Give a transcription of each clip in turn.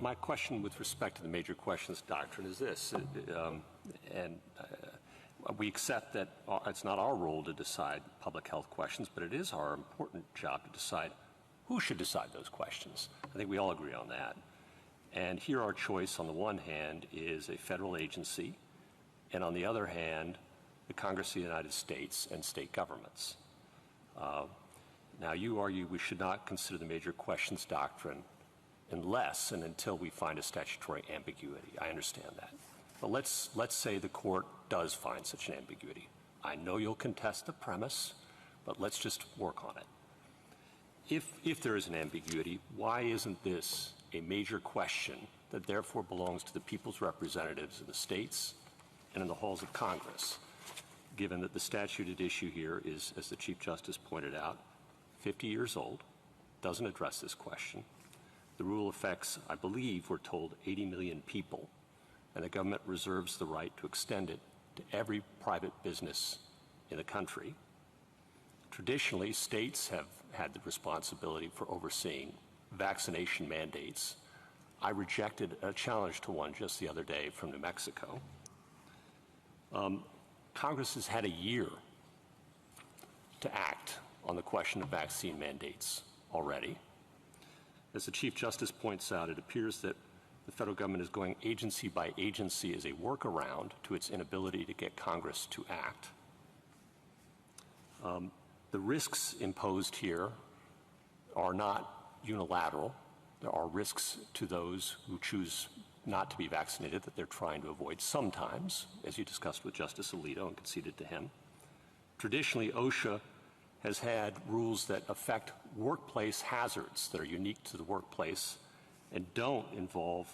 My question with respect to the major questions doctrine is this, we accept that it's not our role to decide public health questions, but it is our important job to decide who should decide those questions. I think we all agree on that. And here our choice on the one hand is a federal agency, and on the other hand, the Congress of the United States and state governments. Now, you argue we should not consider the major questions doctrine unless and until we find a statutory ambiguity. I understand that. But let's say the court does find such an ambiguity. I know you'll contest the premise, but let's just work on it. If there is an ambiguity, why isn't this a major question that therefore belongs to the people's representatives in the states and in the halls of Congress, given that the statute at issue here is, as the Chief Justice pointed out, 50 years old, doesn't address this question. The rule affects, I believe, we're told 80 million people, and the government reserves the right to extend it to every private business in the country. Traditionally, states have had the responsibility for overseeing vaccination mandates. I rejected a challenge to one just the other day from New Mexico. Congress has had a year to act on the question of vaccine mandates already. As the Chief Justice points out, it appears that the federal government is going agency by agency as a workaround to its inability to get Congress to act. The risks imposed here are not unilateral. There are risks to those who choose not to be vaccinated that they're trying to avoid sometimes, as you discussed with Justice Alito and conceded to him. Traditionally, OSHA has had rules that affect workplace hazards that are unique to the workplace and don't involve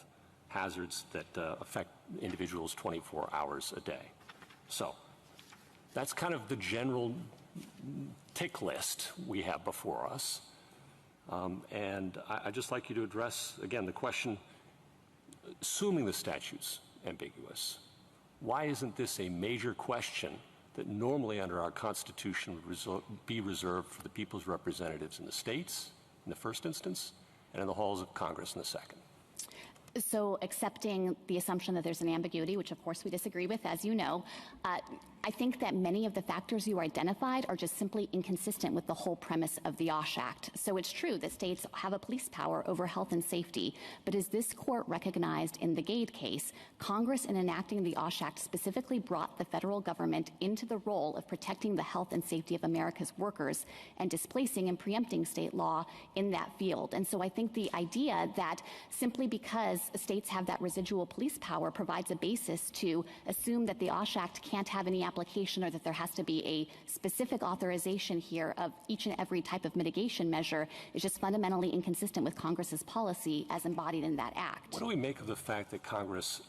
hazards that affect individuals 24 hours a day. So that's kind of the general tick list we have before us. And I'd just like you to address, again, the question, assuming the statute's ambiguous, why isn't this a major question that normally under our Constitution would be reserved for the people's representatives in the states in the first instance and in the halls of Congress in the second? So accepting the assumption that there's an ambiguity, which of course we disagree with, as you know, I think that many of the factors you identified are just simply inconsistent with the whole premise of the OSH Act. So it's true that states have a police power over health and safety, but as this court recognized in the Gade case, Congress in enacting the OSH Act specifically brought the federal government into the role of protecting the health and safety of America's workers and displacing and preempting state law in that field. And so I think the idea that simply because states have that residual police power provides a basis to assume that the OSH Act can't have any application or that there has to be a specific authorization here of each and every type of mitigation measure is just fundamentally inconsistent with Congress's policy as embodied in that act. What do we make of the fact that Congress,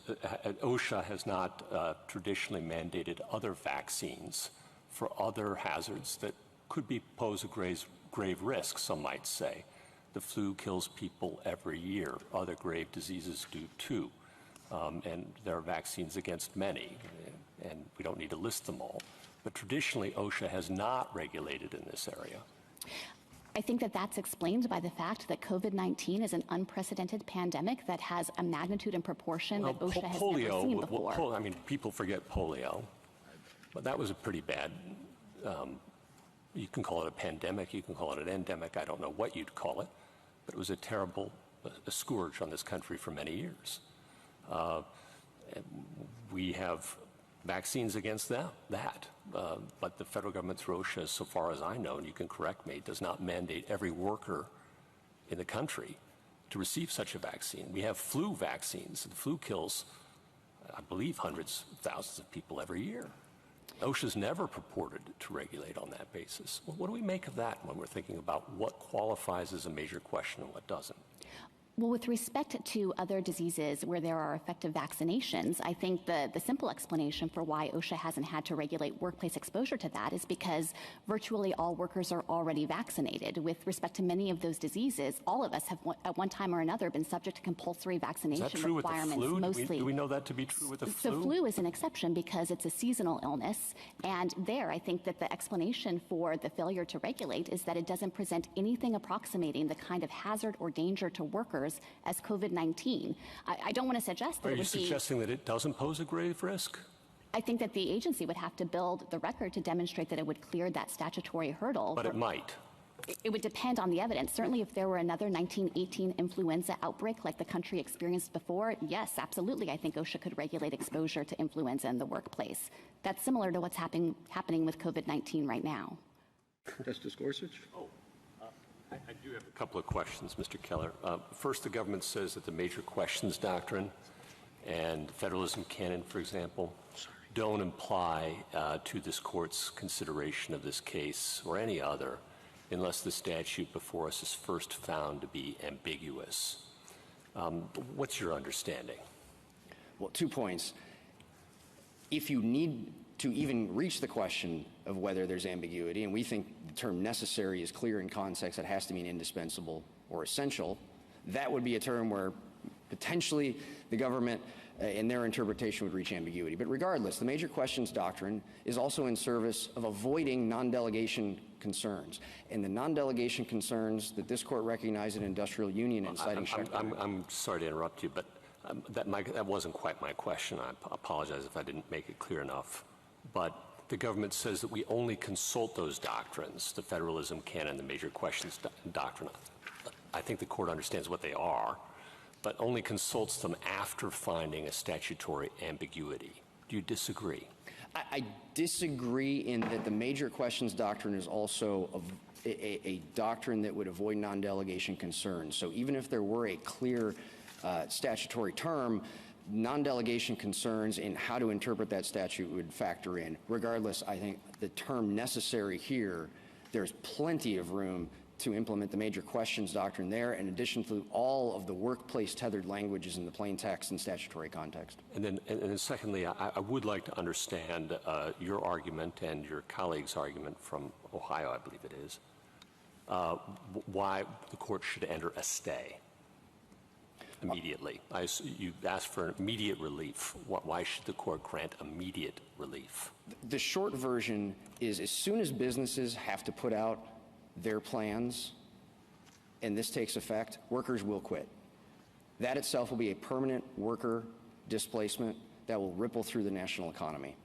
OSHA has not traditionally mandated other vaccines for other hazards that could pose a grave risk, some might say? The flu kills people every year. Other grave diseases do too. And there are vaccines against many, and we don't need to list them all. But traditionally, OSHA has not regulated in this area. I think that that's explained by the fact that COVID-19 is an unprecedented pandemic that has a magnitude and proportion that OSHA has never seen before. I mean, people forget polio, but that was a pretty bad, you can call it a pandemic, you can call it an endemic, I don't know what you'd call it, but it was a terrible scourge on this country for many years. We have vaccines against that. But the federal government through OSHA, so far as I know, and you can correct me, does not mandate every worker in the country to receive such a vaccine. We have flu vaccines. The flu kills, I believe, hundreds of thousands of people every year. OSHA's never purported to regulate on that basis. Well, what do we make of that when we're thinking about what qualifies as a major question and what doesn't? Well, with respect to other diseases where there are effective vaccinations, I think the simple explanation for why OSHA hasn't had to regulate workplace exposure to that is because virtually all workers are already vaccinated. With respect to many of those diseases, all of us have at one time or another been subject to compulsory vaccination Is that true requirements. with the flu? Mostly. Do we know that to be true with the flu? So flu is an exception because it's a seasonal illness. And there, I think that the explanation for the failure to regulate is that it doesn't present anything approximating the kind of hazard or danger to workers as COVID-19. I don't want to suggest that Are it you would be... suggesting that it doesn't pose a grave risk? I think that the agency would have to build the record to demonstrate that it would clear that statutory hurdle. But it might. It would depend on the evidence. Certainly, if there were another 1918 influenza outbreak like the country experienced before, yes, absolutely, I think OSHA could regulate exposure to influenza in the workplace. That's similar to what's happening with COVID-19 right now. Justice Gorsuch? I do have a couple of questions, Mr. Keller. First, the government says that the major questions doctrine and federalism canon, for example, don't apply to this court's consideration of this case or any other unless the statute before us is first found to be ambiguous. What's your understanding? Well, 2 points. If you need to even reach the question of whether there's ambiguity, and we think the term necessary is clear in context, it has to mean indispensable or essential, that would be a term where potentially the government in their interpretation would reach ambiguity. But regardless, the major questions doctrine is also in service of avoiding non-delegation concerns. And the non-delegation concerns that this court recognized in Industrial Union and citing I'm sorry to interrupt you, but that wasn't quite my question. I apologize if I didn't make it clear enough. But the government says that we only consult those doctrines, the federalism canon, the major questions doctrine. I think the court understands what they are, but only consults them after finding a statutory ambiguity. Do you disagree? I disagree in that the major questions doctrine is also a doctrine that would avoid non-delegation concerns. So even if there were a clear statutory term, non-delegation concerns in how to interpret that statute would factor in. Regardless, I think the term necessary here, there's plenty of room to implement the major questions doctrine there, in addition to all of the workplace tethered languages in the plain text and statutory context. And then secondly, I would like to understand your argument and your colleague's argument from Ohio, I believe it is, why the court should enter a stay immediately. You asked for immediate relief. Why should the court grant immediate relief? The short version is as soon as businesses have to put out their plans and this takes effect, workers will quit. That itself will be a permanent worker displacement that will ripple through the national economy.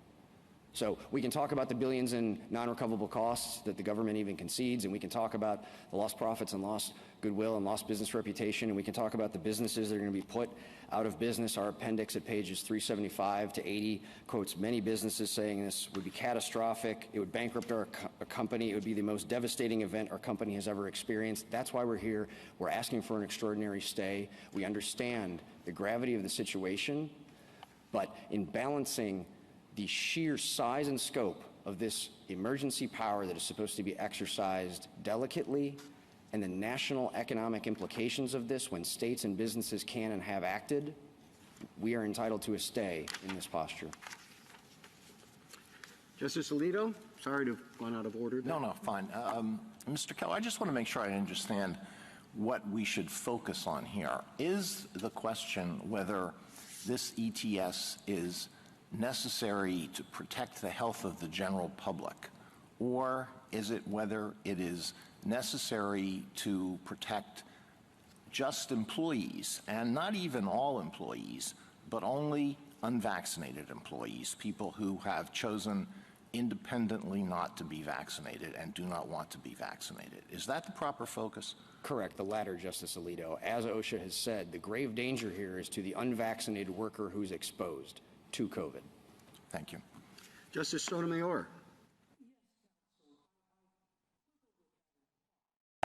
So we can talk about the billions in non-recoverable costs that the government even concedes, and we can talk about the lost profits and lost goodwill and lost business reputation, and we can talk about the businesses that are going to be put out of business. Our appendix at pages 375 to 80 quotes many businesses saying this would be catastrophic. It would bankrupt our company. It would be the most devastating event our company has ever experienced. That's why we're here. We're asking for an extraordinary stay. We understand the gravity of the situation, but in balancing the sheer size and scope of this emergency power that is supposed to be exercised delicately and the national economic implications of this when states and businesses can and have acted, we are entitled to a stay in this posture. Justice Alito, sorry to have gone out of order. No, fine. Mr. Keller, I just want to make sure I understand what we should focus on here. Is the question whether this ETS is necessary to protect the health of the general public, or is it whether it is necessary to protect just employees, and not even all employees, but only unvaccinated employees, people who have chosen independently not to be vaccinated and do not want to be vaccinated? Is that the proper focus? Correct, the latter, Justice Alito. As OSHA has said, the grave danger here is to the unvaccinated worker who's exposed to COVID. Thank you. Justice Sotomayor.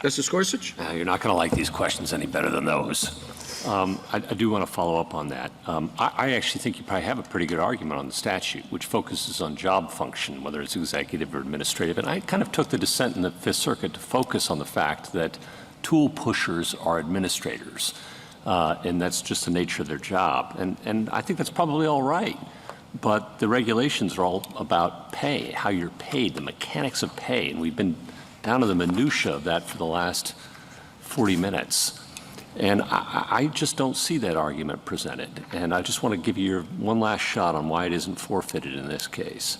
Justice Gorsuch? You're not going to like these questions any better than those. I do want to follow up on that. I actually think you probably have a pretty good argument on the statute, which focuses on job function, whether it's executive or administrative. And I kind of took the dissent in the Fifth Circuit to focus on the fact that tool pushers are administrators. and that's just the nature of their job. And I think that's probably all right. But the regulations are all about pay, how you're paid, the mechanics of pay, and we've been down to the minutia of that for the last 40 minutes. And I just don't see that argument presented. And I just want to give you one last shot on why it isn't forfeited in this case.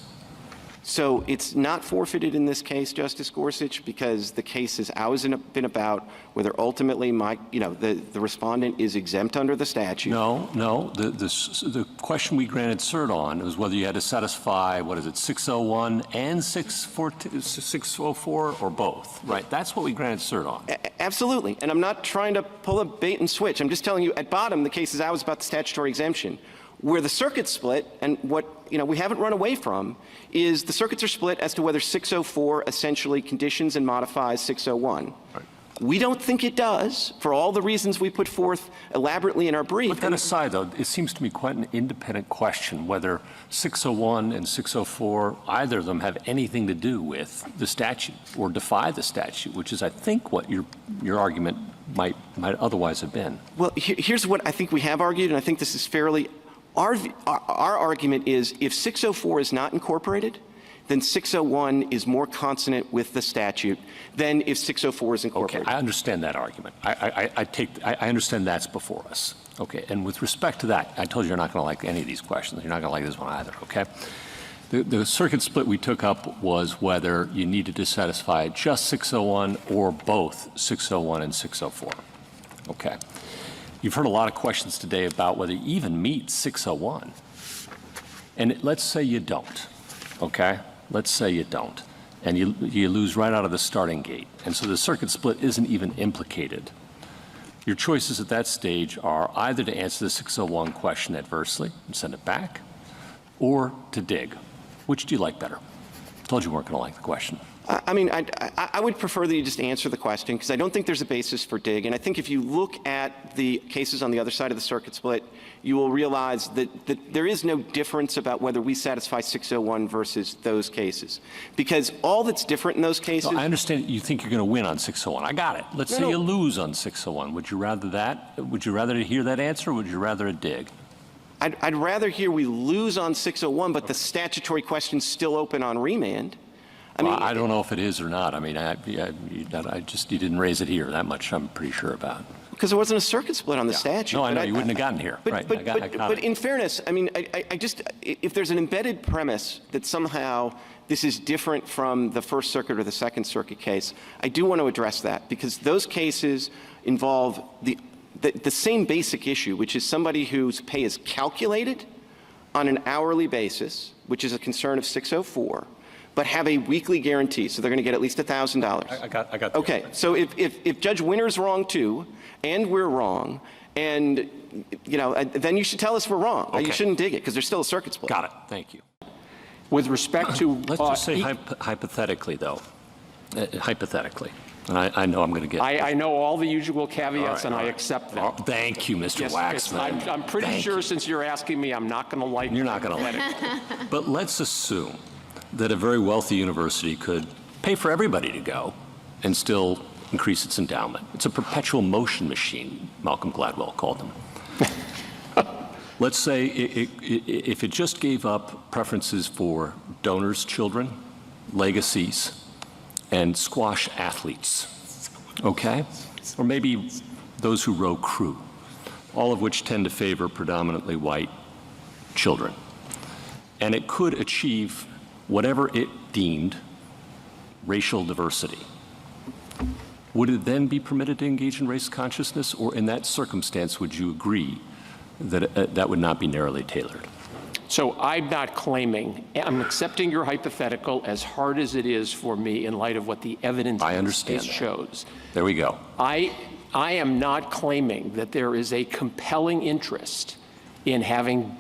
So it's not forfeited in this case, Justice Gorsuch, because the case has always been about whether ultimately the respondent is exempt under the statute. No. The question we granted cert on was whether you had to satisfy, 601 and 604 or both, right? That's what we granted cert on. Absolutely. And I'm not trying to pull a bait and switch. I'm just telling you, at bottom, the case is always about the statutory exemption. Where the circuit split, and what we haven't run away from, is the circuits are split as to whether 604 essentially conditions and modifies 601. Right. We don't think it does, for all the reasons we put forth elaborately in our brief. Put that aside, though, it seems to me quite an independent question whether 601 and 604, either of them, have anything to do with the statute or defy the statute, which is, I think, what your argument might otherwise have been. Well, here's what I think we have argued, and I think this is fairly. Our argument is if 604 is not incorporated, then 601 is more consonant with the statute than if 604 is incorporated. Okay, I understand that argument. I understand that's before us. Okay, and with respect to that, I told you you're not going to like any of these questions. You're not going to like this one either, okay? The circuit split we took up was whether you needed to satisfy just 601 or both 601 and 604. Okay. You've heard a lot of questions today about whether you even meet 601. And let's say you don't, okay? Let's say you don't. And you lose right out of the starting gate. And so the circuit split isn't even implicated. Your choices at that stage are either to answer the 601 question adversely and send it back, or to dig. Which do you like better? I told you weren't going to like the question. I mean, I would prefer that you just answer the question, because I don't think there's a basis for dig. And I think if you look at the cases on the other side of the circuit split, you will realize that there is no difference about whether we satisfy 601 versus those cases. Because all that's different in those cases... No, I understand you think you're going to win on 601. I got it. Let's say you lose on 601. Would you rather that? Would you rather hear that answer, or would you rather a dig? I'd rather hear we lose on 601, but the statutory question's still open on remand. I mean, I don't know if it is or not. I mean, you didn't raise it here. That much I'm pretty sure about. Because there wasn't a circuit split on the statute. No, I know. You wouldn't have gotten here. Right. But in fairness, I mean, if there's an embedded premise that somehow this is different from the First Circuit or the Second Circuit case, I do want to address that, because those cases involve the same basic issue, which is somebody whose pay is calculated on an hourly basis, which is a concern of 604, but have a weekly guarantee, so they're going to get at least $1,000. I got that. Okay, so if Judge Winter's wrong too, and we're wrong, and then you should tell us we're wrong. Okay. You shouldn't dig it, because there's still a circuit split. Got it. Thank you. With respect to... Let's just say hypothetically, though. Hypothetically. And I know I'm going to get... I know all the usual caveats, and I accept them. Thank you, Mr. Yes, Waxman. I'm pretty sure since you're asking me, I'm not going to like... You're not going to like it. But let's assume that a very wealthy university could pay for everybody to go and still increase its endowment. It's a perpetual motion machine, Malcolm Gladwell called them. Let's say if it just gave up preferences for donors' children, legacies, and squash athletes, okay? Or maybe those who row crew, all of which tend to favor predominantly white children. And it could achieve whatever it deemed racial diversity. Would it then be permitted to engage in race consciousness, or in that circumstance, would you agree that that would not be narrowly tailored? So I'm not claiming, I'm accepting your hypothetical as hard as it is for me in light of what the evidence shows. There we go. I am not claiming that there is a compelling interest in having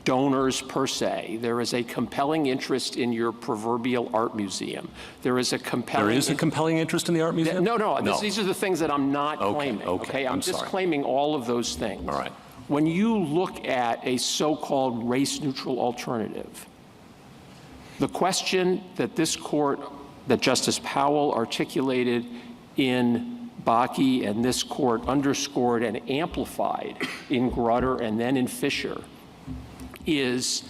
donors per se. There is a compelling interest in your proverbial art museum. There is a compelling... There is a compelling interest in the art museum? No. These are the things that I'm not claiming. Okay. I'm just claiming all of those things. All right. When you look at a so-called race-neutral alternative, the question that this court, that Justice Powell articulated in Bakke and this court underscored and amplified in Grutter and then in Fisher is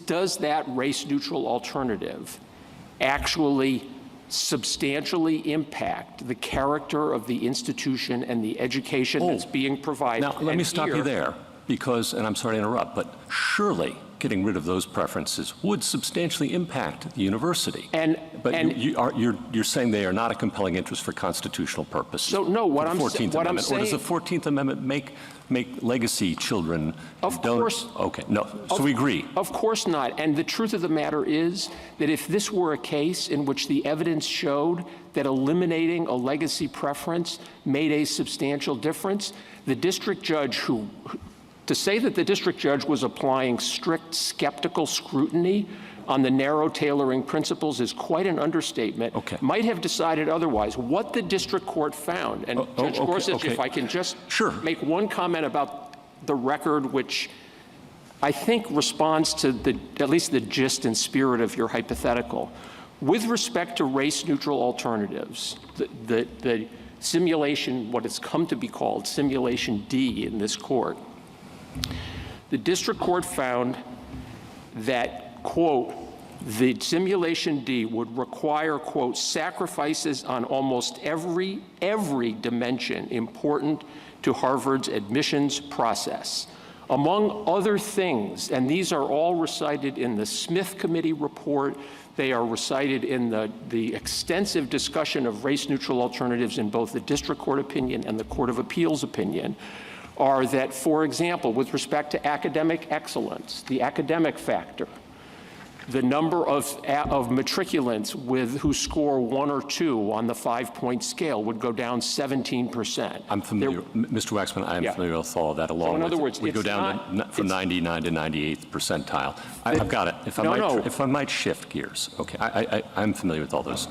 does that race-neutral alternative actually substantially impact the character of the institution and the education that's being provided? Now, let me stop you there, because, and I'm sorry to interrupt, but surely getting rid of those preferences would substantially impact the university. But you're saying they are not a compelling interest for constitutional purposes. So no, what I'm saying, or does the 14th Amendment make legacy children? Of course. Okay, no. So we agree. Of course not. And the truth of the matter is that if this were a case in which the evidence showed that eliminating a legacy preference made a substantial difference, the district judge to say that the district judge was applying strict skeptical scrutiny on the narrow tailoring principles is quite an understatement. Okay. Might have decided otherwise. What the district court found, and Judge Gorsuch, if I can just make one comment about the record, which I think responds to at least the gist and spirit of your hypothetical. With respect to race-neutral alternatives, the simulation, what it's come to be called, simulation D in this court, the district court found that, quote, the simulation D would require, quote, sacrifices on almost every dimension important to Harvard's admissions process. Among other things, and these are all recited in the Smith Committee report, they are recited in the extensive discussion of race-neutral alternatives in both the district court opinion and the Court of Appeals opinion, are that, for example, with respect to academic excellence, the academic factor, the number of matriculants who score 1 or 2 on the 5-point scale would go down 17%. I'm familiar, Mr. Waxman, I am familiar with all of that. Along so in other words, we go down from 99 to 98th percentile. I've got it. If I might shift gears, okay, I'm familiar with all those,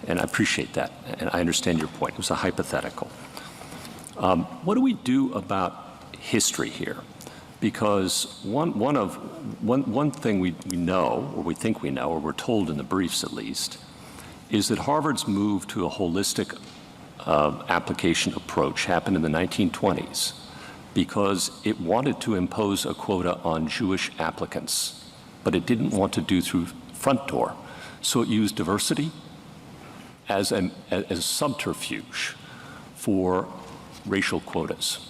and I appreciate that, and I understand your point. It was a hypothetical. What do we do about history here? Because one thing we know, or we think we know, or we're told in the briefs at least, is that Harvard's move to a holistic application approach happened in the 1920s because it wanted to impose a quota on Jewish applicants, but it didn't want to do through front door. So it used diversity as a subterfuge for racial quotas.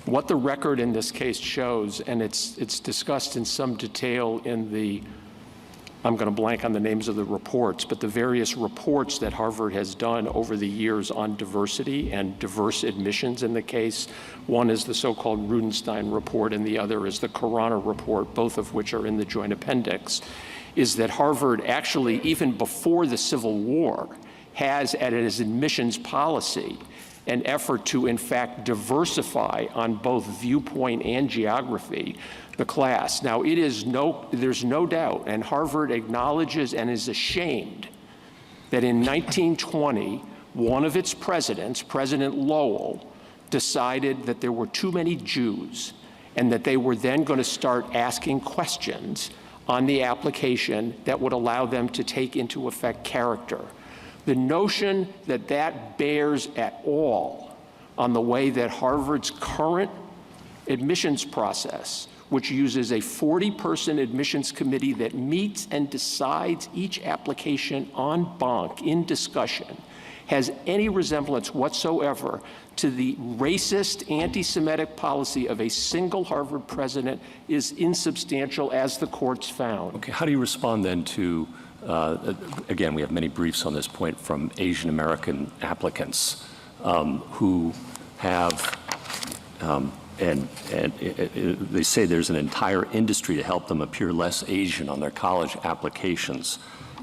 What the record in this case shows, and it's discussed in some detail in the, I'm going to blank on the names of the reports, but the various reports that Harvard has done over the years on diversity and diverse admissions in the case. One is the so-called Rudenstein report, and the other is the Corona report, both of which are in the joint appendix, is that Harvard actually, even before the Civil War, has at its admissions policy an effort to, in fact, diversify on both viewpoint and geography the class. Now, there's no doubt, and Harvard acknowledges and is ashamed that in 1920, one of its presidents, President Lowell, decided that there were too many Jews and that they were then going to start asking questions on the application that would allow them to take into effect character. The notion that that bears at all on the way that Harvard's current admissions process, which uses a 40-person admissions committee that meets and decides each application en banc in discussion, has any resemblance whatsoever to the racist, anti-Semitic policy of a single Harvard president is insubstantial, as the courts found. Okay, how do you respond then to again, we have many briefs on this point from Asian American applicants who have, they say there's an entire industry to help them appear less Asian on their college applications,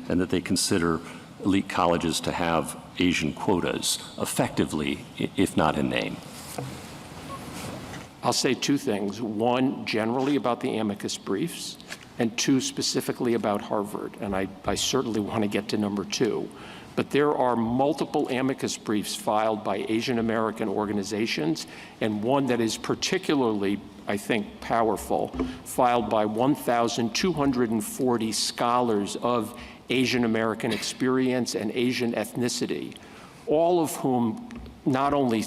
and that they consider elite colleges to have Asian quotas effectively, if not in name. I'll say two things. One, generally about the amicus briefs, and two, specifically about Harvard. And I certainly want to get to number two. But there are multiple amicus briefs filed by Asian American organizations, and one that is particularly, I think, powerful, filed by 1,240 scholars of Asian American experience and Asian ethnicity, all of whom not only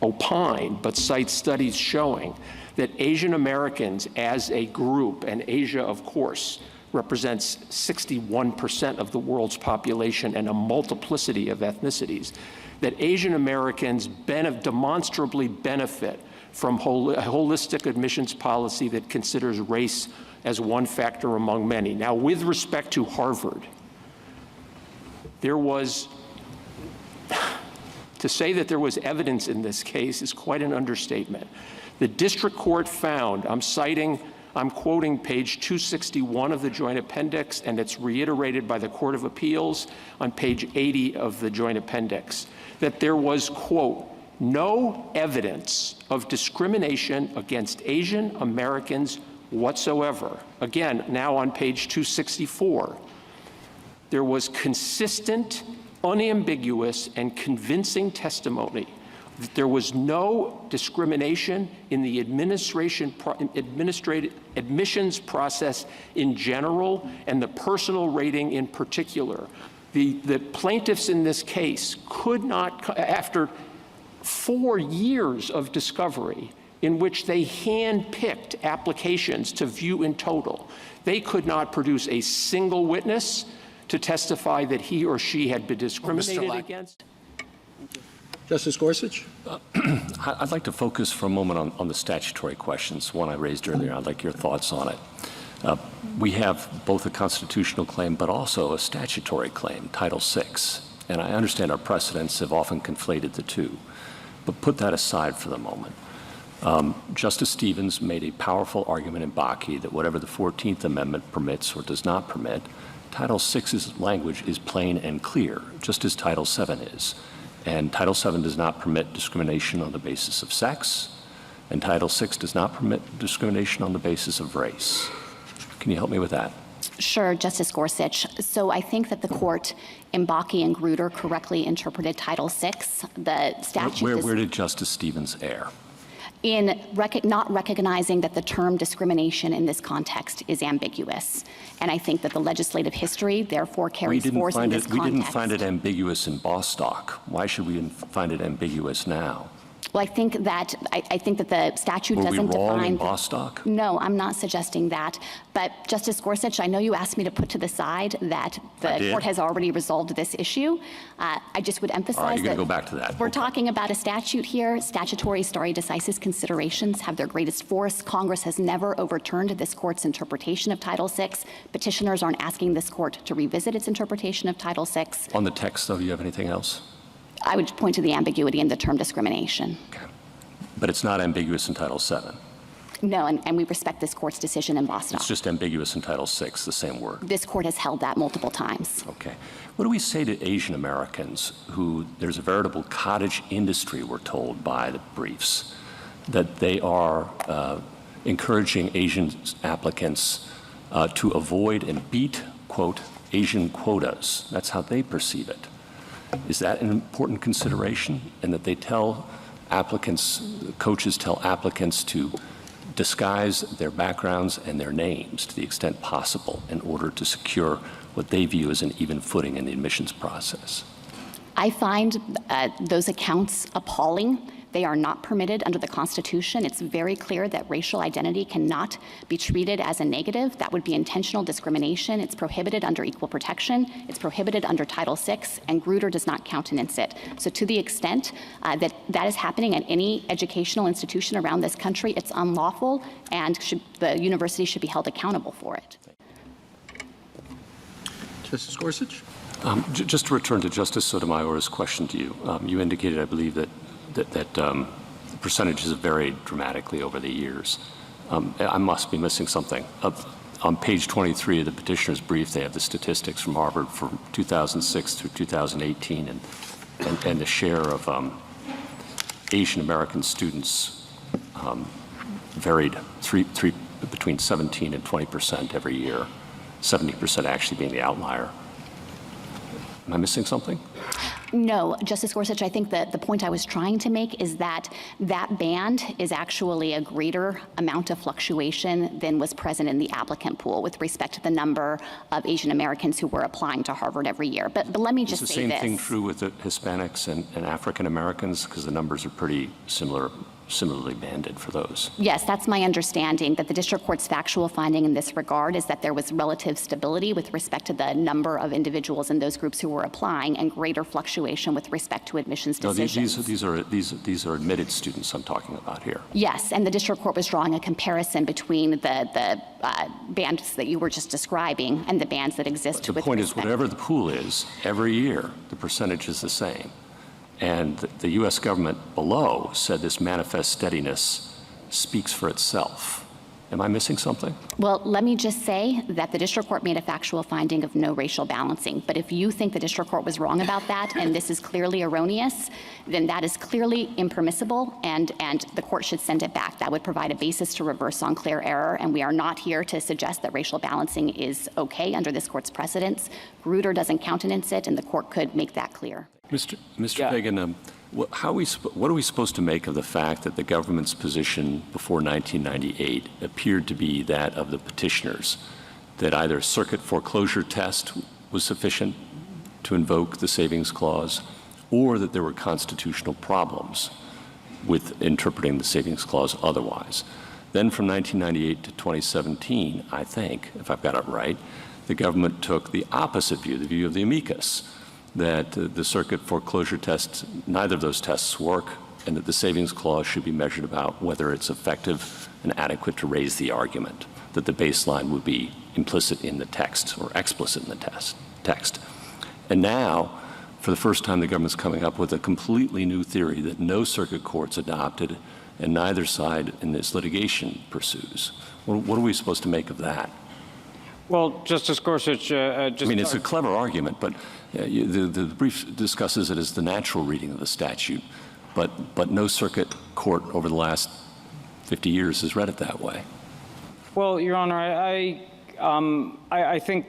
opine, but cite studies showing that Asian Americans as a group, and Asia, of course, represents 61% of the world's population and a multiplicity of ethnicities, that Asian Americans demonstrably benefit from a holistic admissions policy that considers race as one factor among many. Now, with respect to Harvard, to say that there was evidence in this case is quite an understatement. The district court found, I'm quoting page 261 of the Joint Appendix, and it's reiterated by the Court of Appeals on page 80 of the Joint Appendix, that there was, quote, no evidence of discrimination against Asian Americans whatsoever. Again, now on page 264, there was consistent, unambiguous, and convincing testimony that there was no discrimination in the admissions process in general and the personal rating in particular. The plaintiffs in this case could not, after 4 years of discovery in which they hand-picked applications to view in total, they could not produce a single witness to testify that he or she had been discriminated against. Justice Gorsuch? I'd like to focus for a moment on the statutory questions, one I raised earlier. I'd like your thoughts on it. We have both a constitutional claim but also a statutory claim, Title VI. And I understand our precedents have often conflated the two. But put that aside for the moment. Justice Stevens made a powerful argument in Bakke that whatever the 14th Amendment permits or does not permit, Title VI's language is plain and clear, just as Title VII is. And Title VII does not permit discrimination on the basis of sex, and Title VI does not permit discrimination on the basis of race. Can you help me with that? Sure, Justice Gorsuch. So I think that the court in Bakke and Grutter correctly interpreted Title VI. The statute where did Justice Stevens err? In not recognizing that the term discrimination in this context is ambiguous. And I think that the legislative history therefore carries force in this context. We didn't find it ambiguous in Bostock. Why should we find it ambiguous now? Well, I think that the statute doesn't define. Were we wrong in Bostock? No, I'm not suggesting that. But Justice Gorsuch, I know you asked me to put to the side that the court has already resolved this issue. I just would emphasize All right, you're that going to go back to that. We're talking about a statute here. Statutory stare decisis considerations have their greatest force. Congress has never overturned this court's interpretation of Title VI. Petitioners aren't asking this court to revisit its interpretation of Title VI. On the text, though, do you have anything else? I would point to the ambiguity in the term discrimination. Okay. But it's not ambiguous in Title VII. No, and we respect this court's decision in Bostock. It's just ambiguous in Title VI, the same word. This court has held that multiple times. Okay. What do we say to Asian Americans who there's a veritable cottage industry, we're told by the briefs, that they are encouraging Asian applicants to avoid and beat, quote, Asian quotas. That's how they perceive it. Is that an important consideration? And that they tell applicants, coaches tell applicants to disguise their backgrounds and their names to the extent possible in order to secure what they view as an even footing in the admissions process? I find those accounts appalling. They are not permitted under the Constitution. It's very clear that racial identity cannot be treated as a negative. That would be intentional discrimination. It's prohibited under equal protection. It's prohibited under Title VI, and Grutter does not countenance it. So to the extent that that is happening at any educational institution around this country, it's unlawful, and the university should be held accountable for it. Justice Gorsuch? Just to return to Justice Sotomayor's question to you, you indicated, I believe, that the percentages have varied dramatically over the years. I must be missing something. On page 23 of the petitioner's brief, they have the statistics from Harvard for 2006 through 2018, and the share of Asian American students varied between 17 and 20% every year, 70% actually being the outlier. Am I missing something? No, Justice Gorsuch, I think that the point I was trying to make is that that band is actually a greater amount of fluctuation than was present in the applicant pool with respect to the number of Asian Americans who were applying to Harvard every year. But let me just say this. Is the same thing true with the Hispanics and African Americans? Because the numbers are pretty similarly banded for those. Yes, that's my understanding, that the district court's factual finding in this regard is that there was relative stability with respect to the number of individuals in those groups who were applying and greater fluctuation with respect to admissions decisions. No, these are admitted students I'm talking about here. Yes, and the district court was drawing a comparison between the bands that you were just describing and the bands that exist The with point respect. is, whatever the pool is, every year the percentage is the same. And the U.S. government below said this manifest steadiness speaks for itself. Am I missing something? Well, let me just say that the district court made a factual finding of no racial balancing. But if you think the district court was wrong about that and this is clearly erroneous, then that is clearly impermissible and the court should send it back. That would provide a basis to reverse on clear error. And we are not here to suggest that racial balancing is okay under this court's precedents. Grutter doesn't countenance it and the court could make that clear. Mr. Fagan, what are we supposed to make of the fact that the government's position before 1998 appeared to be that of the petitioners, that either circuit foreclosure test was sufficient to invoke the savings clause, or that there were constitutional problems with interpreting the savings clause otherwise? Then from 1998 to 2017, I think, if I've got it right, the government took the opposite view, the view of the amicus, that the circuit foreclosure tests, neither of those tests work, and that the savings clause should be measured about whether it's effective and adequate to raise the argument, that the baseline would be implicit in the text or explicit in the text. And now, for the first time, the government's coming up with a completely new theory that no circuit courts adopted and neither side in this litigation pursues. What are we supposed to make of that? Well, Justice Gorsuch, I mean, it's a clever argument, but the brief discusses it as the natural reading of the statute, but no circuit court over the last 50 years has read it that way. Well, Your Honor, I think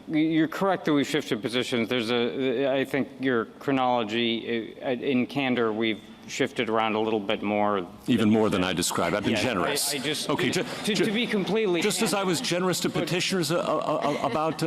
you're correct that we've shifted positions. I think your chronology, in candor, we've shifted around a little bit more. Even more than I described. I've been generous. Okay, to be completely just as I was generous to petitioners about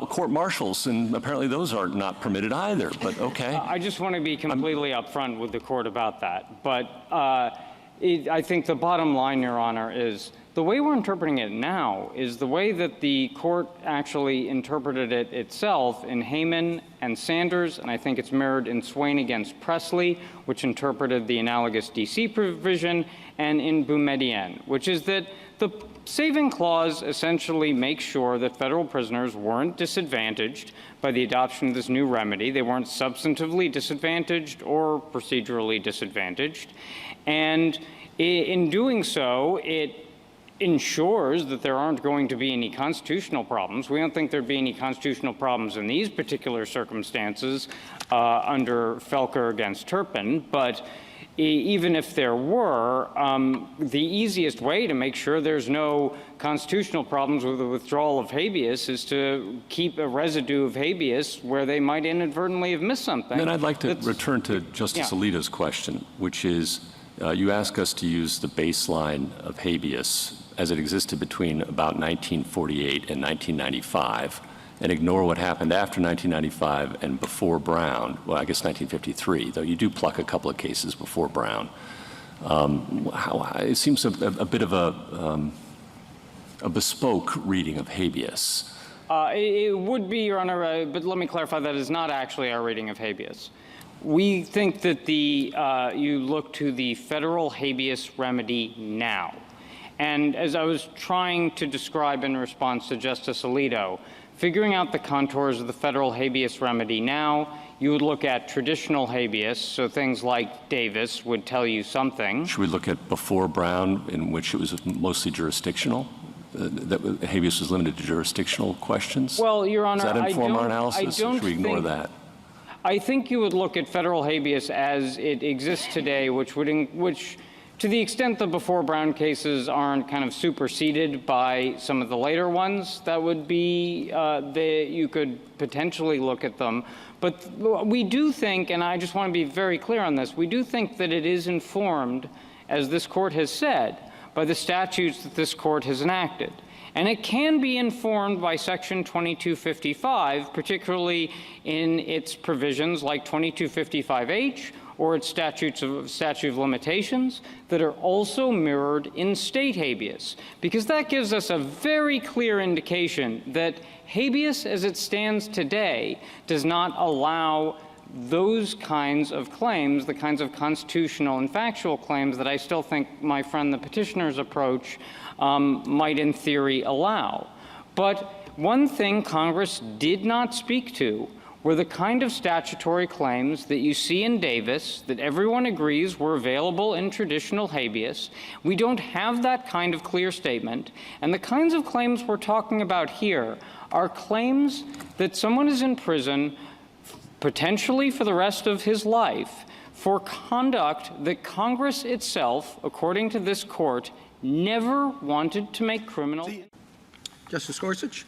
court martials, and apparently those are not permitted either. But okay. I just want to be completely upfront with the court about that. But I think the bottom line, Your Honor, is the way we're interpreting it now is the way that the court actually interpreted it itself in Hayman and Sanders, and I think it's mirrored in Swain against Presley, which interpreted the analogous D.C. provision, and in Boumediene, which is that the saving clause essentially makes sure that federal prisoners weren't disadvantaged by the adoption of this new remedy. They weren't substantively disadvantaged or procedurally disadvantaged. And in doing so, it ensures that there aren't going to be any constitutional problems. We don't think there'd be any constitutional problems in these particular circumstances under Felker against Turpin, but even if there were, the easiest way to make sure there's no constitutional problems with the withdrawal of habeas is to keep a residue of habeas where they might inadvertently have missed something. Then I'd like to return to Justice Alito's question, which is, you ask us to use the baseline of habeas as it existed between about 1948 and 1995 and ignore what happened after 1995 and before Brown, well, I guess 1953, though you do pluck a couple of cases before Brown. It seems a bit of a bespoke reading of habeas. It would be, Your Honor, but let me clarify, that is not actually our reading of habeas. We think that you look to the federal habeas remedy now. And as I was trying to describe in response to Justice Alito, figuring out the contours of the federal habeas remedy now, you would look at traditional habeas, so things like Davis would tell you something. Should we look at before Brown, in which it was mostly jurisdictional? That habeas was limited to jurisdictional questions? Well, Your Honor, does that inform our analysis, or should we ignore that? I think you would look at federal habeas as it exists today, which To the extent the before Brown cases aren't kind of superseded by some of the later ones, that would be, you could potentially look at them. But we do think, and I just want to be very clear on this, we do think that it is informed, as this court has said, by the statutes that this court has enacted. And it can be informed by Section 2255, particularly in its provisions like 2255H or its statute of limitations that are also mirrored in state habeas, because that gives us a very clear indication that habeas as it stands today does not allow those kinds of claims, the kinds of constitutional and factual claims that I still think my friend the petitioner's approach might in theory allow. But one thing Congress did not speak to were the kind of statutory claims that you see in Davis that everyone agrees were available in traditional habeas. We don't have that kind of clear statement. And the kinds of claims we're talking about here are claims that someone is in prison potentially for the rest of his life for conduct that Congress itself, according to this court, never wanted to make criminal. Justice Gorsuch?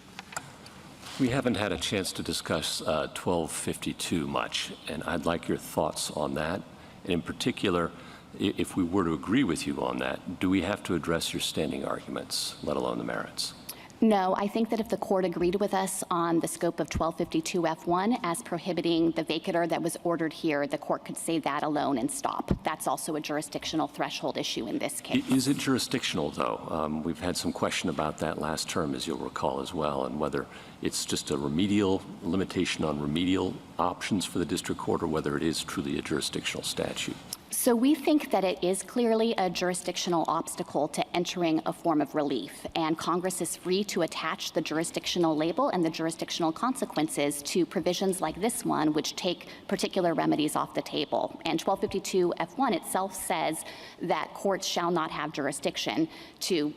We haven't had a chance to discuss 1252 much, and I'd like your thoughts on that. And in particular, if we were to agree with you on that, do we have to address your standing arguments, let alone the merits? No, I think that if the court agreed with us on the scope of 1252F1 as prohibiting the vacatur that was ordered here, the court could say that alone and stop. That's also a jurisdictional threshold issue in this case. Is it jurisdictional, though? We've had some question about that last term, as you'll recall as well, and whether it's just a remedial limitation on remedial options for the district court or whether it is truly a jurisdictional statute. So we think that it is clearly a jurisdictional obstacle to entering a form of relief, and Congress is free to attach the jurisdictional label and the jurisdictional consequences to provisions like this one, which take particular remedies off the table. And 1252F1 itself says that courts shall not have jurisdiction to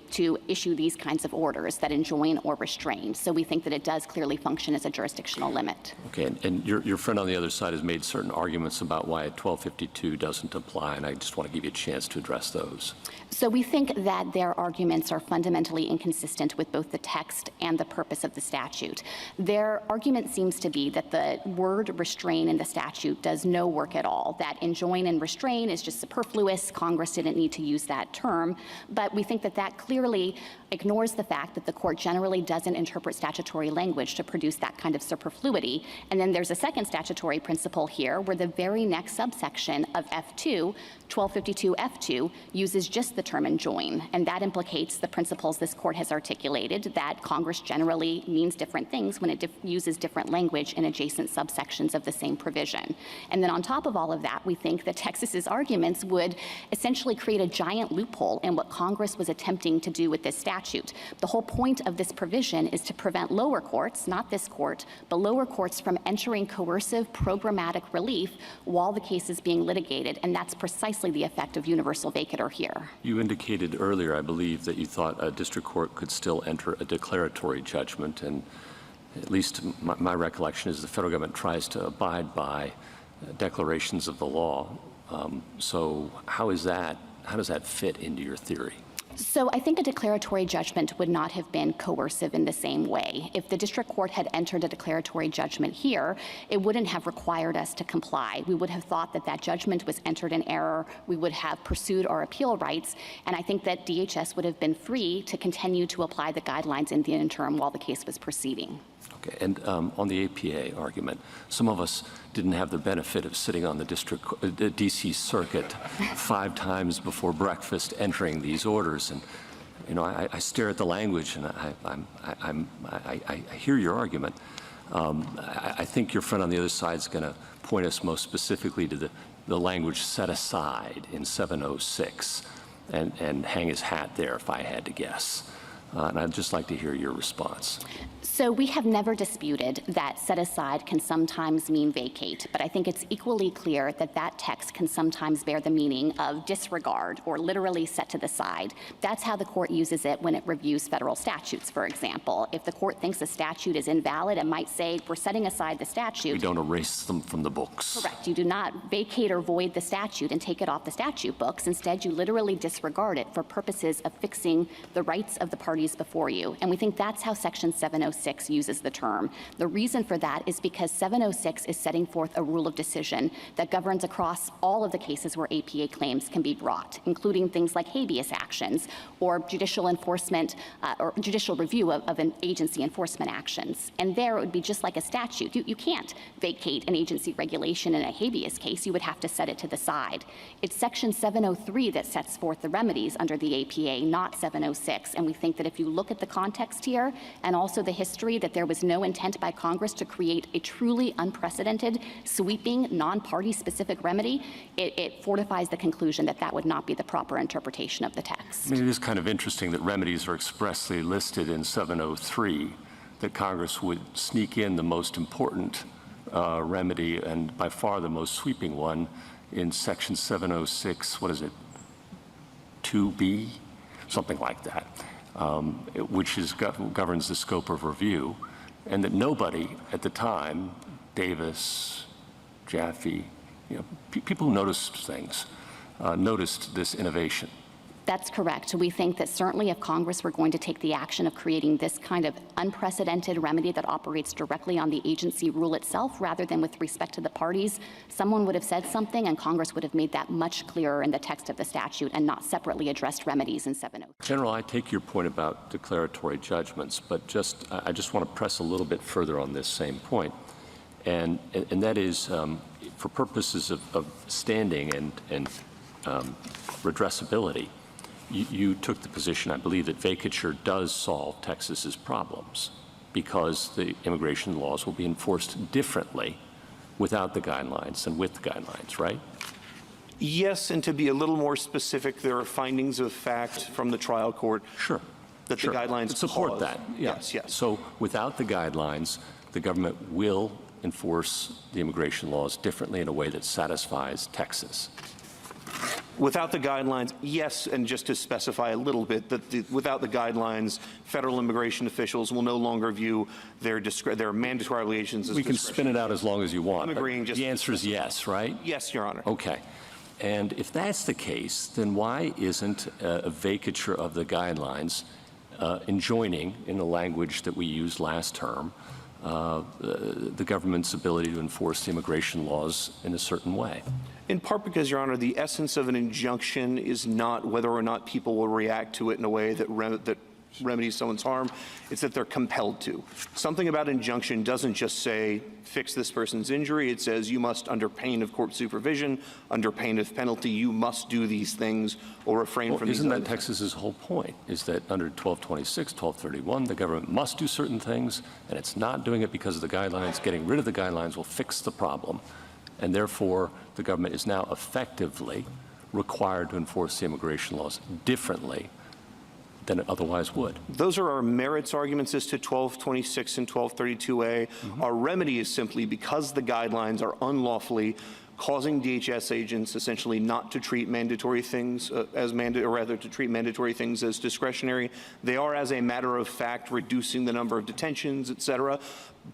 issue these kinds of orders that enjoin or restrain. So we think that it does clearly function as a jurisdictional limit. Okay, and your friend on the other side has made certain arguments about why 1252 doesn't apply, and I just want to give you a chance to address those. So we think that their arguments are fundamentally inconsistent with both the text and the purpose of the statute. Their argument seems to be that the word restrain in the statute does no work at all, that enjoin and restrain is just superfluous. Congress didn't need to use that term, but we think that that clearly ignores the fact that the court generally doesn't interpret statutory language to produce that kind of superfluity. And then there's a second statutory principle here where the very next subsection of F2, 1252F2, uses just the term enjoin, and that implicates the principles this court has articulated that Congress generally means different things when it uses different language in adjacent subsections of the same provision. And then on top of all of that, we think that Texas's arguments would essentially create a giant loophole in what Congress was attempting to do with this statute. The whole point of this provision is to prevent lower courts, not this court, but lower courts from entering coercive programmatic relief while the case is being litigated, and that's precisely the effect of universal vacatur here. You indicated earlier, I believe, that you thought a district court could still enter a declaratory judgment, and at least my recollection is the federal government tries to abide by declarations of the law. So how does that fit into your theory? So I think a declaratory judgment would not have been coercive in the same way. If the district court had entered a declaratory judgment here, it wouldn't have required us to comply. We would have thought that that judgment was entered in error. We would have pursued our appeal rights, and I think that DHS would have been free to continue to apply the guidelines in the interim while the case was proceeding. Okay, and on the APA argument, some of us didn't have the benefit of sitting on the D.C. circuit 5 times before breakfast entering these orders, and you know, I stare at the language and I hear your argument. I think your friend on the other side is going to point us most specifically to the language set aside in 706 and hang his hat there, if I had to guess. And I'd just like to hear your response. So we have never disputed that set aside can sometimes mean vacate, but I think it's equally clear that that text can sometimes bear the meaning of disregard or literally set to the side. That's how the court uses it when it reviews federal statutes, for example. If the court thinks a statute is invalid, it might say, we're setting aside the statute. We don't erase them from the books. Correct. You do not vacate or void the statute and take it off the statute books. Instead, you literally disregard it for purposes of fixing the rights of the parties before you. And we think that's how Section 706 uses the term. The reason for that is because 706 is setting forth a rule of decision that governs across all of the cases where APA claims can be brought, including things like habeas actions or judicial enforcement or judicial review of an agency enforcement actions. And there it would be just like a statute. You can't vacate an agency regulation in a habeas case. You would have to set it to the side. It's Section 703 that sets forth the remedies under the APA, not 706. And we think that if you look at the context here and also the history, that there was no intent by Congress to create a truly unprecedented, sweeping, non-party specific remedy, it fortifies the conclusion that that would not be the proper interpretation of the text. I mean, it is kind of interesting that remedies are expressly listed in 703, that Congress would sneak in the most important remedy and by far the most sweeping one in Section 706, what is it, 2B? Something like that. Which governs the scope of review, and that nobody at the time, Davis, Jaffe, people who noticed things, noticed this innovation. That's correct. We think that certainly if Congress were going to take the action of creating this kind of unprecedented remedy that operates directly on the agency rule itself rather than with respect to the parties, someone would have said something and Congress would have made that much clearer in the text of the statute and not separately addressed remedies in 703. General, I take your point about declaratory judgments, but I just want to press a little bit further on this same point. And that is, for purposes of standing and redressability, you took the position, I believe, that vacature does solve Texas's problems because the immigration laws will be enforced differently without the guidelines than with the guidelines, right? Yes, and to be a little more specific, there are findings of fact from the trial court that the guidelines support cause. that. Yeah. Yes. So without the guidelines, the government will enforce the immigration laws differently in a way that satisfies Texas. Without the guidelines, yes, and just to specify a little bit, that without the guidelines, federal immigration officials will no longer view their mandatory obligations as We can spin it out as long as you want. I'm agreeing. The answer is yes, right? Yes, Your Honor. Okay. And if that's the case, then why isn't a vacature of the guidelines enjoining, in the language that we used last term, the government's ability to enforce the immigration laws in a certain way? In part because, Your Honor, the essence of an injunction is not whether or not people will react to it in a way that remedies someone's harm. It's that they're compelled to. Something about injunction doesn't just say, fix this person's injury. It says you must, under pain of court supervision, under pain of penalty, you must do these things or refrain from these. Isn't that Texas's whole point, is that under 1226, 1231, the government must do certain things, and it's not doing it because of the guidelines. Getting rid of the guidelines will fix the problem. And therefore, the government is now effectively required to enforce the immigration laws differently than it otherwise would. Those are our merits arguments as to 1226 and 1232A. Our remedy is simply because the guidelines are unlawfully causing DHS agents essentially not to treat mandatory things to treat mandatory things as discretionary. They are, as a matter of fact, reducing the number of detentions, et cetera.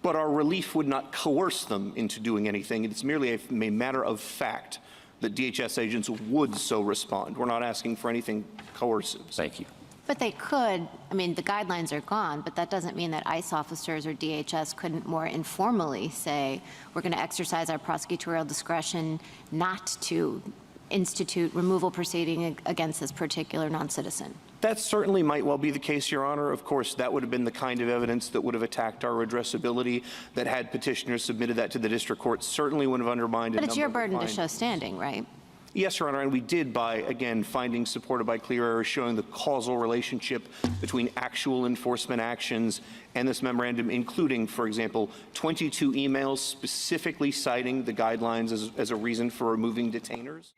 But our relief would not coerce them into doing anything. It's merely a matter of fact that DHS agents would so respond. We're not asking for anything coercive. Thank you. But they could, I mean, the guidelines are gone, but that doesn't mean that ICE officers or DHS couldn't more informally say, we're going to exercise our prosecutorial discretion not to institute removal proceeding against this particular non-citizen. That certainly might well be the case, Your Honor. Of course, that would have been the kind of evidence that would have attacked our redressability, that had petitioners submitted that to the district court certainly would have undermined. But it's your burden to show standing, right? Yes, Your Honor, and we did by, again, findings supported by clear error showing the causal relationship between actual enforcement actions and this memorandum, including, for example, 22 emails specifically citing the guidelines as a reason for removing detainers.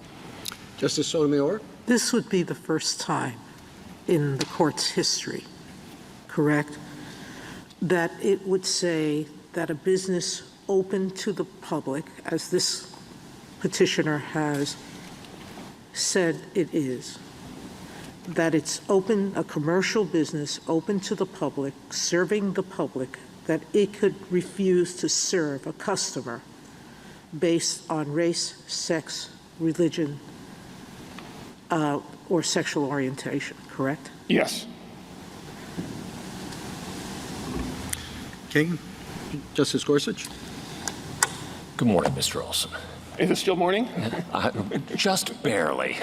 Justice Sotomayor? This would be the first time in the court's history correct, that it would say that a business open to the public, as this petitioner has said it is, that it's open, a commercial business open to the public, serving the public, that it could refuse to serve a customer based on race, sex, religion, or sexual orientation, correct? Yes. Okay. Justice Gorsuch? Good morning, Mr. Olson. Is it still morning? Just barely.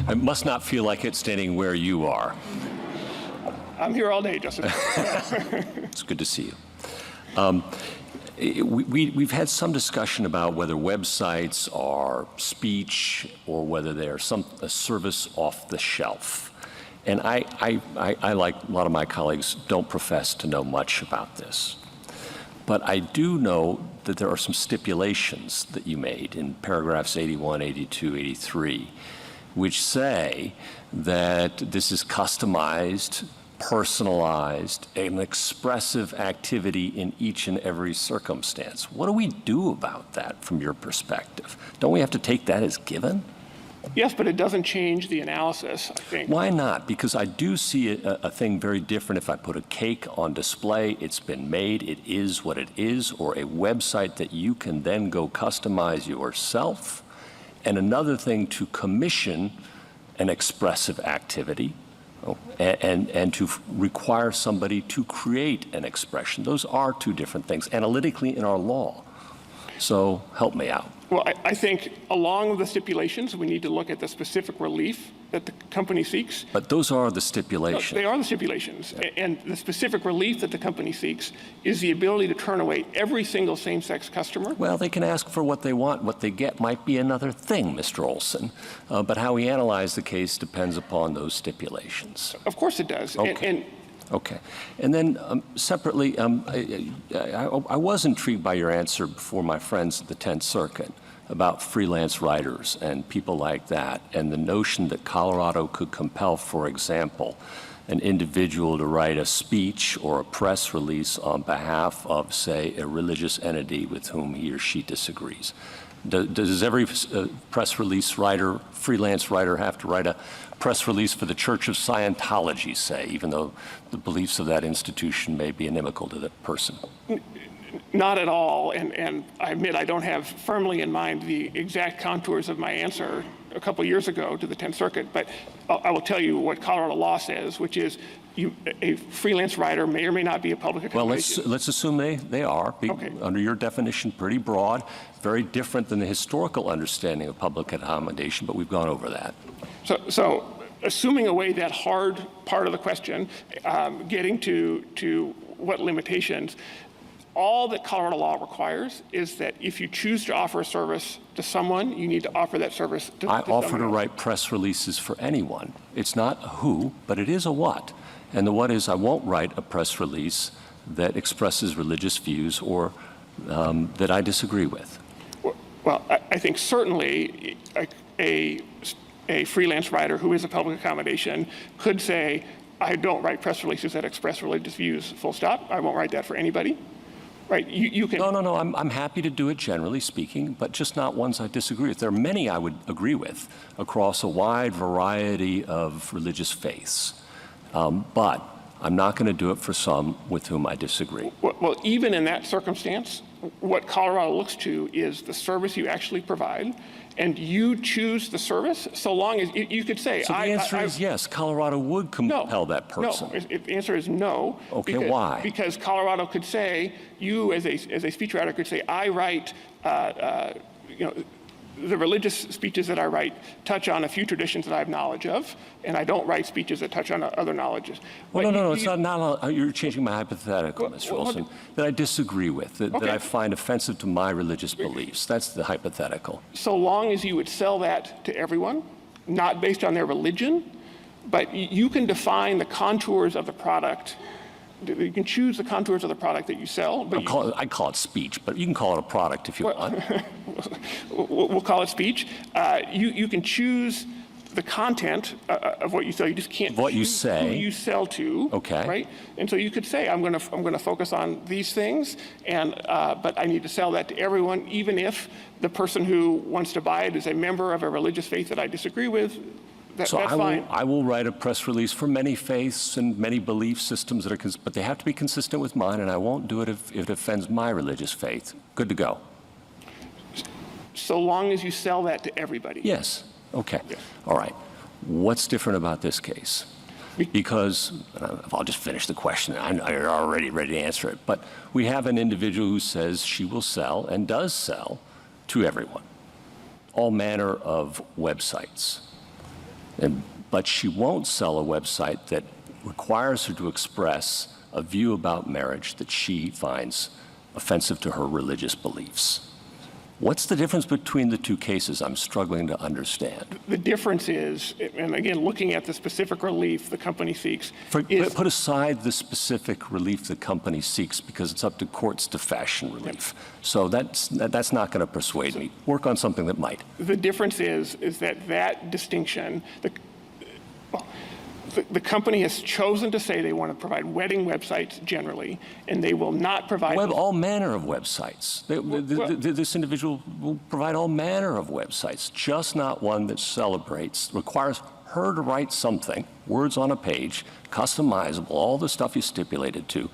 It must not feel like it standing where you are. I'm here all day, Justice. It's good to see you. We've had some discussion about whether websites are speech or whether they are a service off the shelf. And I, like a lot of my colleagues, don't profess to know much about this. But I do know that there are some stipulations that you made in paragraphs 81, 82, 83, which say that this is customized, personalized, an expressive activity in each and every circumstance. What do we do about that from your perspective? Don't we have to take that as given? Yes, but it doesn't change the analysis, I think. Why not? Because I do see a thing very different if I put a cake on display, it's been made, it is what it is, or a website that you can then go customize yourself, and another thing to commission an expressive activity, and to require somebody to create an expression. Those are two different things, analytically in our law. So help me out. Well, I think along with the stipulations, we need to look at the specific relief that the company seeks. But those are the stipulations. They are the stipulations. Yeah. And the specific relief that the company seeks is the ability to turn away every single same-sex customer. Well, they can ask for what they want. What they get might be another thing, Mr. Olson. But how we analyze the case depends upon those stipulations. Of course it does. Okay. Okay. And then separately, I was intrigued by your answer before my friends at the 10th Circuit about freelance writers and people like that, and the notion that Colorado could compel, for example, an individual to write a speech or a press release on behalf of, say, a religious entity with whom he or she disagrees. Does every press release writer, freelance writer, have to write a press release for the Church of Scientology, say, even though the beliefs of that institution may be inimical to that person? Not at all, and I admit I don't have firmly in mind the exact contours of my answer a couple years ago to the 10th Circuit, but I will tell you what Colorado law says, which is a freelance writer may or may not be a public accommodation. Well, let's assume they are, okay. Under your definition, pretty broad, very different than the historical understanding of public accommodation, but we've gone over that. So assuming away that hard part of the question, getting to what limitations, all that Colorado law requires is that if you choose to offer a service to someone, you need to offer that service to someone else. I offer to write press releases for anyone. It's not a who, but it is a what. And the what is I won't write a press release that expresses religious views or that I disagree with. Well, I think certainly a freelance writer who is a public accommodation could say, I don't write press releases that express religious views, full stop. I won't write that for anybody. Right, you can... No, I'm happy to do it, generally speaking, but just not ones I disagree with. There are many I would agree with across a wide variety of religious faiths, but I'm not going to do it for some with whom I disagree. Well, even in that circumstance, what Colorado looks to is the service you actually provide, and you choose the service so long as you could say... So the answer is yes, Colorado would compel that person. No, the answer is no. Okay, why? Because Colorado could say, you as a speechwriter could say, I write, the religious speeches that I write touch on a few traditions that I have knowledge of, and I don't write speeches that touch on other knowledges. Well, no, it's not you're changing my hypothetical, Mr. Olson, that I disagree with, that I find offensive to my religious beliefs. That's the hypothetical. So long as you would sell that to everyone, not based on their religion, but you can define the contours of the product. You can choose the contours of the product that you sell. But I call it speech, but you can call it a product if you want. We'll call it speech. You can choose the content of what you sell. You just can't What you choose say. who you sell to. Okay. Right. And so you could say, I'm going to focus on these things, and but I need to sell that to everyone, even if the person who wants to buy it is a member of a religious faith that I disagree with. So That's fine. I will write a press release for many faiths and many belief systems that are, but they have to be consistent with mine, and I won't do it if it offends my religious faith. Good to go. So long as you sell that to everybody. Yes. Okay. Yes. All right. What's different about this case? Because, I'll just finish the question. I'm already ready to answer it. But we have an individual who says she will sell and does sell to everyone, all manner of websites. But she won't sell a website that requires her to express a view about marriage that she finds offensive to her religious beliefs. What's the difference between the two cases? I'm struggling to understand. The difference is, and again, looking at the specific relief the company seeks, is Put aside the specific relief the company seeks because it's up to courts to fashion relief. So that's not going to persuade me. Work on something that might. the difference is that distinction, the company has chosen to say they want to provide wedding websites generally, and they will not provide All manner of websites. This individual will provide all manner of websites, just not one that requires her to write something, words on a page, customizable, all the stuff you stipulated to,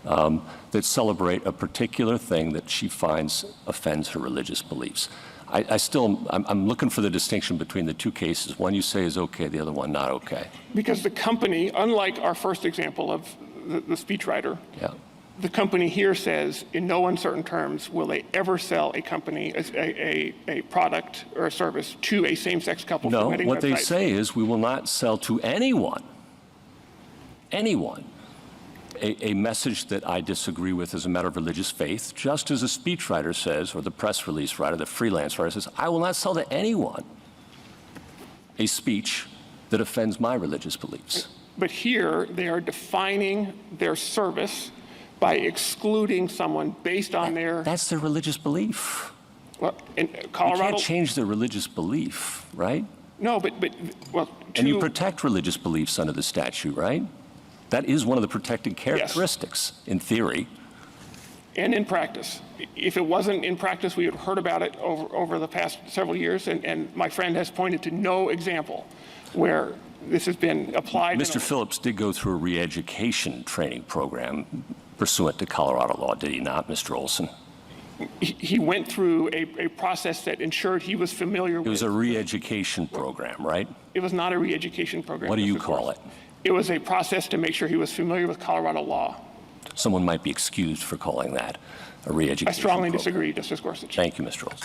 that celebrate a particular thing that she finds offends her religious beliefs. I'm looking for the distinction between the two cases. One you say is okay, the other one not okay. because the company, unlike our first example of the speechwriter, Yeah. the company here says, in no uncertain terms, will they ever sell a company, a product or a service to a same-sex couple for No, wedding what they websites. say is we will not sell to anyone, a message that I disagree with as a matter of religious faith, just as a speechwriter says, or the press release writer, the freelance writer says, I will not sell to anyone a speech that offends my religious beliefs. But here, they are defining their service by excluding someone based on their, That's their religious belief. well, in You Colorado. can't change their religious belief, right? No, well, And you protect religious beliefs under the statute, right? That is one of the protected characteristics, in theory. and in practice. If it wasn't in practice, we had heard about it over the past several years, and my friend has pointed to no example where this has been applied. Mr. Phillips did go through a re-education training program pursuant to Colorado law, did he not, Mr. Olson? He went through a process that ensured he was familiar with. It was a re-education program, right? It was not a re-education program. What do you Mr. call Gorsuch. it? It was a process to make sure he was familiar with Colorado law. Someone might be excused for calling that a re-education I strongly program. disagree, Justice Gorsuch. Thank you, Mr. Olson.